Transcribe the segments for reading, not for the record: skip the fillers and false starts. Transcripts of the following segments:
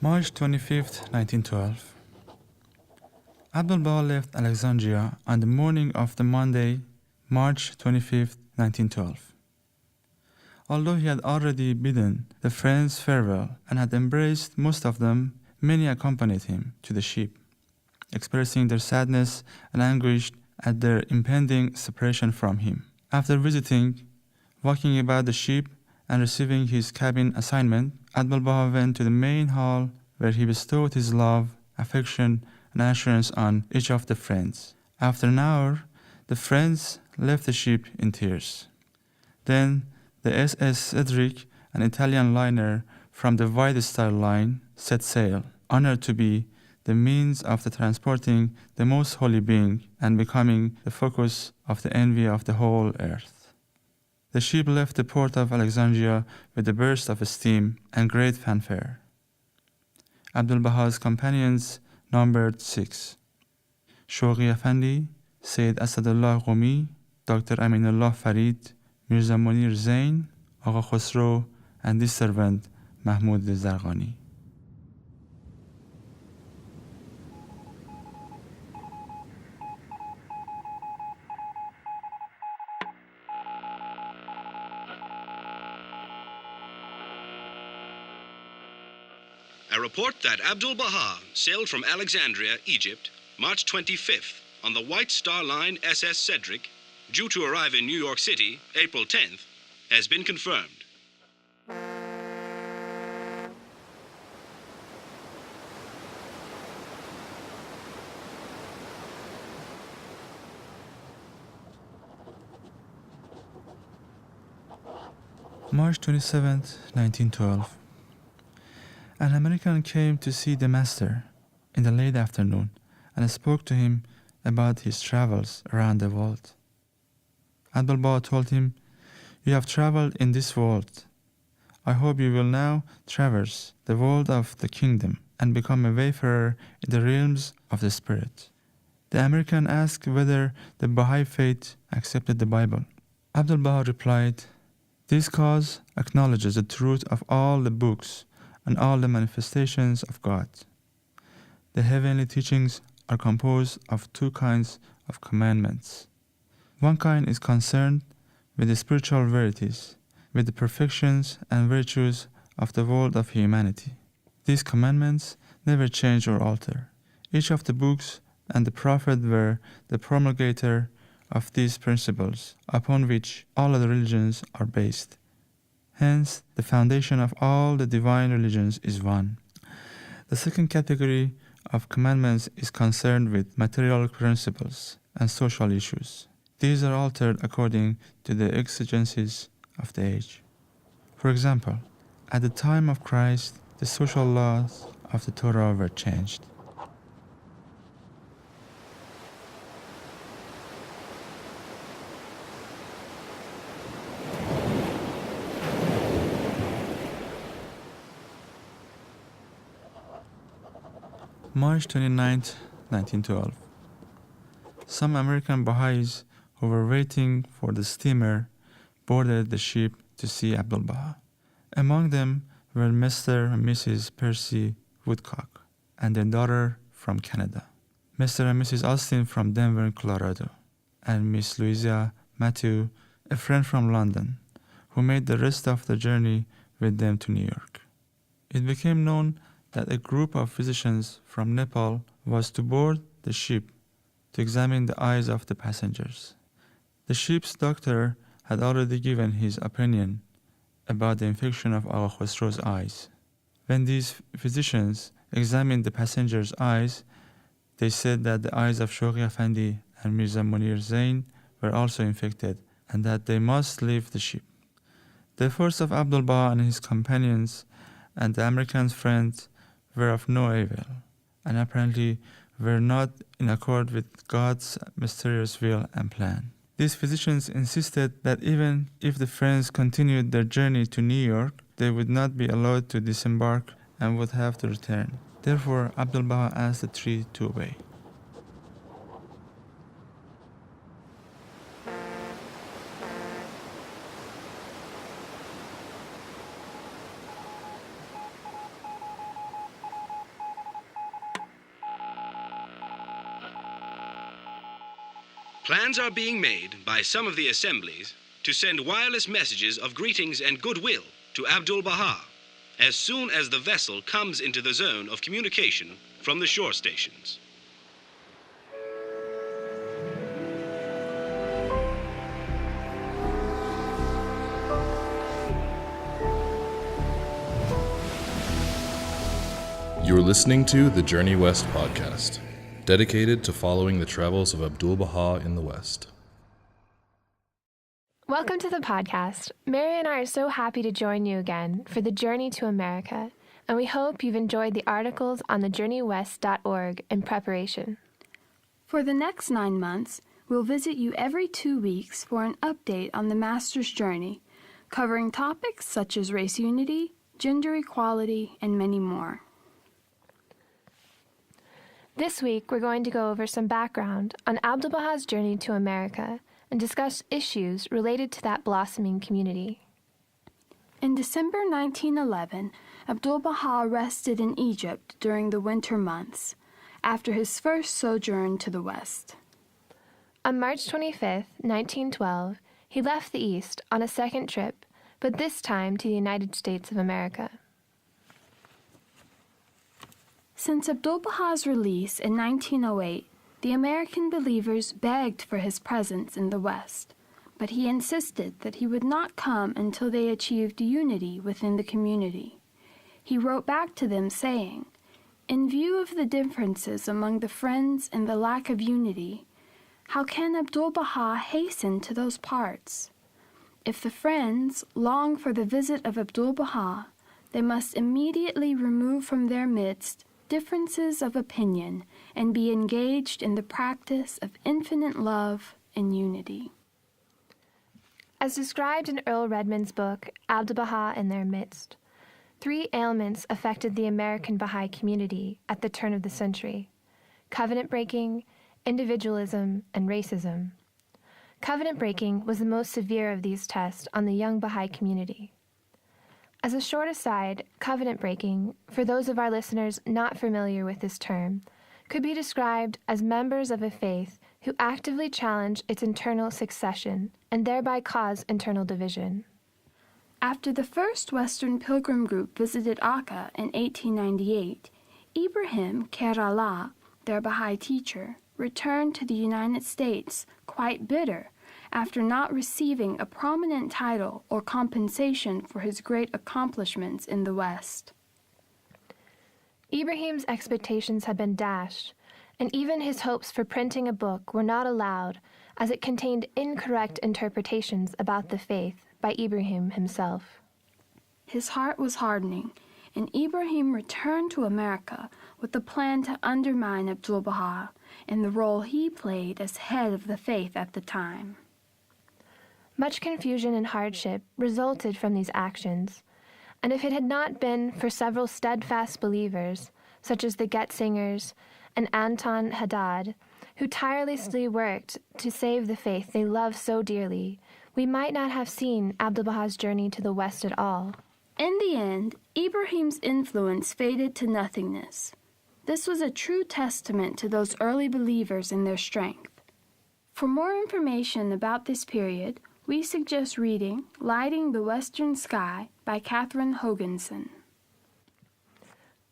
March 25, 1912. Abdu'l-Baha left Alexandria on the morning of the Monday, March 25, 1912. Although he had already bidden the friends farewell and had embraced most of them, many accompanied him to the ship, expressing their sadness and anguish at their impending separation from him. After visiting, walking about the ship, and receiving his cabin assignment, Abdu'l-Baha went to the main hall where he bestowed his love, affection, and assurance on each of the friends. After an hour, the friends left the ship in tears. Then the SS Cedric, an Italian liner from the White Star Line, set sail, honored to be the means of the transporting the most holy being and becoming the focus of the envy of the whole earth. The ship left the port of Alexandria with a burst of steam and great fanfare. Abdu'l-Baha's companions numbered 6: Shoghi Effendi, Sayyid Asadullah Qumi, Dr. Aminullah Farid, Mirza Munir Zain, Agha Khosrow, and this servant Mahmud Zarghani. A report that Abdu'l-Baha sailed from Alexandria, Egypt, March 25th on the White Star Line SS Cedric, due to arrive in New York City April 10th, has been confirmed. March 27, 1912. An American came to see the master in the late afternoon and spoke to him about his travels around the world. Abdu'l-Baha told him, "You have traveled in this world. I hope you will now traverse the world of the kingdom and become a wayfarer in the realms of the spirit." The American asked whether the Baha'i faith accepted the Bible. Abdu'l-Baha replied, "This cause acknowledges the truth of all the books and all the manifestations of God. The heavenly teachings are composed of two kinds of commandments. One kind is concerned with the spiritual verities, with the perfections and virtues of the world of humanity. These commandments never change or alter. Each of the books and the prophet were the promulgator of these principles, upon which all other religions are based. Hence, the foundation of all the divine religions is one. The second category of commandments is concerned with material principles and social issues. These are altered according to the exigencies of the age. For example, at the time of Christ, the social laws of the Torah were changed. March 29, 1912. Some American Baha'is who were waiting for the steamer boarded the ship to see Abdu'l-Baha. Among them were Mr. and Mrs. Percy Woodcock and their daughter from Canada, Mr. and Mrs. Austin from Denver, Colorado, and Miss Louisa Matthew, a friend from London, who made the rest of the journey with them to New York. It became known that a group of physicians from Nepal was to board the ship to examine the eyes of the passengers. The ship's doctor had already given his opinion about the infection of Agha Khosrow's eyes. When these physicians examined the passengers' eyes, they said that the eyes of Shoghi Effendi and Mirza Munir Zain were also infected and that they must leave the ship. The efforts of Abdu'l-Baha and his companions and the American's friends were of no avail, and apparently were not in accord with God's mysterious will and plan. These physicians insisted that even if the friends continued their journey to New York, they would not be allowed to disembark and would have to return. Therefore, Abdu'l-Baha asked the three to obey. Plans are being made by some of the assemblies to send wireless messages of greetings and goodwill to Abdu'l-Baha as soon as the vessel comes into the zone of communication from the shore stations. You're listening to the Journey West podcast, dedicated to following the travels of Abdu'l-Baha in the West. Welcome to the podcast. Mary and I are so happy to join you again for the Journey to America, and we hope you've enjoyed the articles on thejourneywest.org in preparation. For the next 9 months, we'll visit you every 2 weeks for an update on the Master's journey, covering topics such as race unity, gender equality, and many more. This week, we're going to go over some background on Abdu'l-Baha's journey to America and discuss issues related to that blossoming community. In December 1911, Abdu'l-Baha rested in Egypt during the winter months, after his first sojourn to the West. On March 25, 1912, he left the East on a second trip, but this time to the United States of America. Since Abdu'l-Baha's release in 1908, the American believers begged for his presence in the West, but he insisted that he would not come until they achieved unity within the community. He wrote back to them saying, "In view of the differences among the friends and the lack of unity, how can Abdu'l-Baha hasten to those parts? If the friends long for the visit of Abdu'l-Baha, they must immediately remove from their midst differences of opinion and be engaged in the practice of infinite love and unity." As described in Earl Redman's book, Abdu'l-Baha in Their Midst, 3 ailments affected the American Baha'i community at the turn of the century: covenant breaking, individualism, and racism. Covenant breaking was the most severe of these tests on the young Baha'i community. As a short aside, covenant breaking, for those of our listeners not familiar with this term, could be described as members of a faith who actively challenge its internal succession and thereby cause internal division. After the first Western Pilgrim group visited Akka in 1898, Ibrahim Kerala, their Baha'i teacher, returned to the United States quite bitter after not receiving a prominent title or compensation for his great accomplishments in the West. Ibrahim's expectations had been dashed, and even his hopes for printing a book were not allowed, as it contained incorrect interpretations about the faith by Ibrahim himself. His heart was hardening, and Ibrahim returned to America with the plan to undermine Abdu'l-Baha and the role he played as head of the faith at the time. Much confusion and hardship resulted from these actions, and if it had not been for several steadfast believers, such as the Getzingers and Anton Haddad, who tirelessly worked to save the faith they loved so dearly, we might not have seen Abdu'l-Baha's journey to the West at all. In the end, Ibrahim's influence faded to nothingness. This was a true testament to those early believers and their strength. For more information about this period, we suggest reading Lighting the Western Sky by Catherine Hoganson.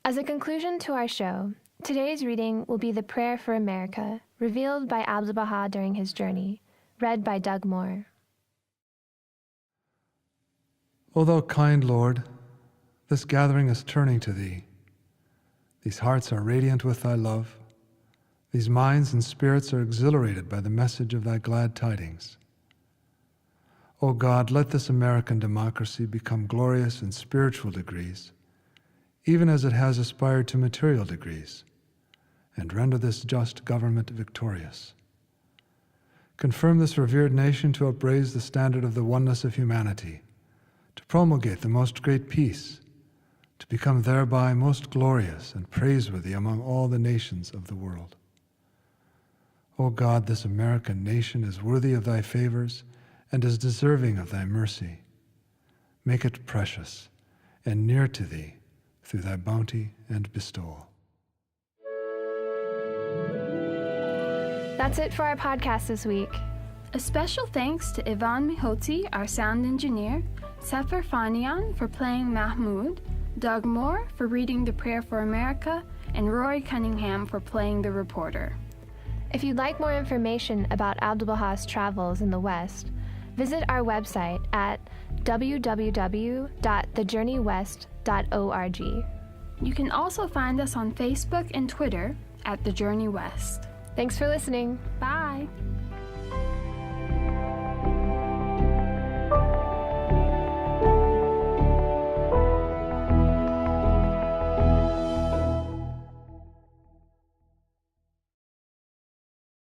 As a conclusion to our show, today's reading will be the Prayer for America, revealed by Abdu'l-Baha during his journey, read by Doug Moore. O thou kind Lord, this gathering is turning to Thee. These hearts are radiant with Thy love. These minds and spirits are exhilarated by the message of Thy glad tidings. O God, let this American democracy become glorious in spiritual degrees, even as it has aspired to material degrees, and render this just government victorious. Confirm this revered nation to upraise the standard of the oneness of humanity, to promulgate the most great peace, to become thereby most glorious and praiseworthy among all the nations of the world. O God, this American nation is worthy of Thy favors and is deserving of Thy mercy. Make it precious and near to Thee through Thy bounty and bestowal. That's it for our podcast this week. A special thanks to Ivan Mihoti, our sound engineer, Sefer Fanian for playing Mahmoud, Doug Moore for reading The Prayer for America, and Rory Cunningham for playing the reporter. If you'd like more information about Abdu'l-Baha's travels in the West, visit our website at www.thejourneywest.org. You can also find us on Facebook and Twitter at The Journey West. Thanks for listening. Bye!